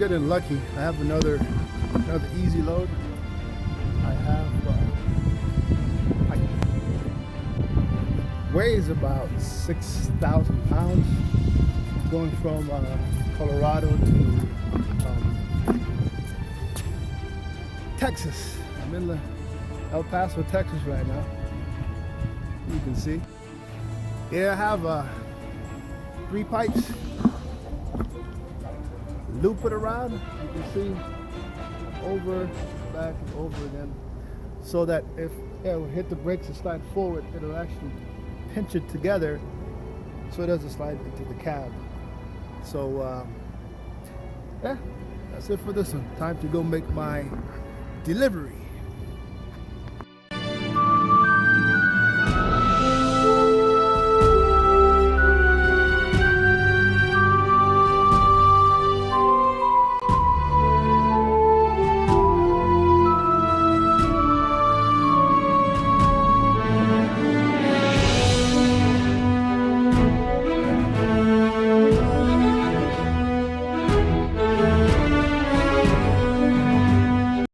getting lucky. I have another easy load. I have weighs about 6,000 pounds, going from Colorado to Texas. I'm in El Paso, Texas right now. You can see. Yeah, I have 3 pipes. Loop it around. You can see over, back, and over again, so that if it will hit the brakes and slide forward, it'll actually pinch it together so it doesn't slide into the cab. So yeah, that's it for this one. Time to go make my delivery.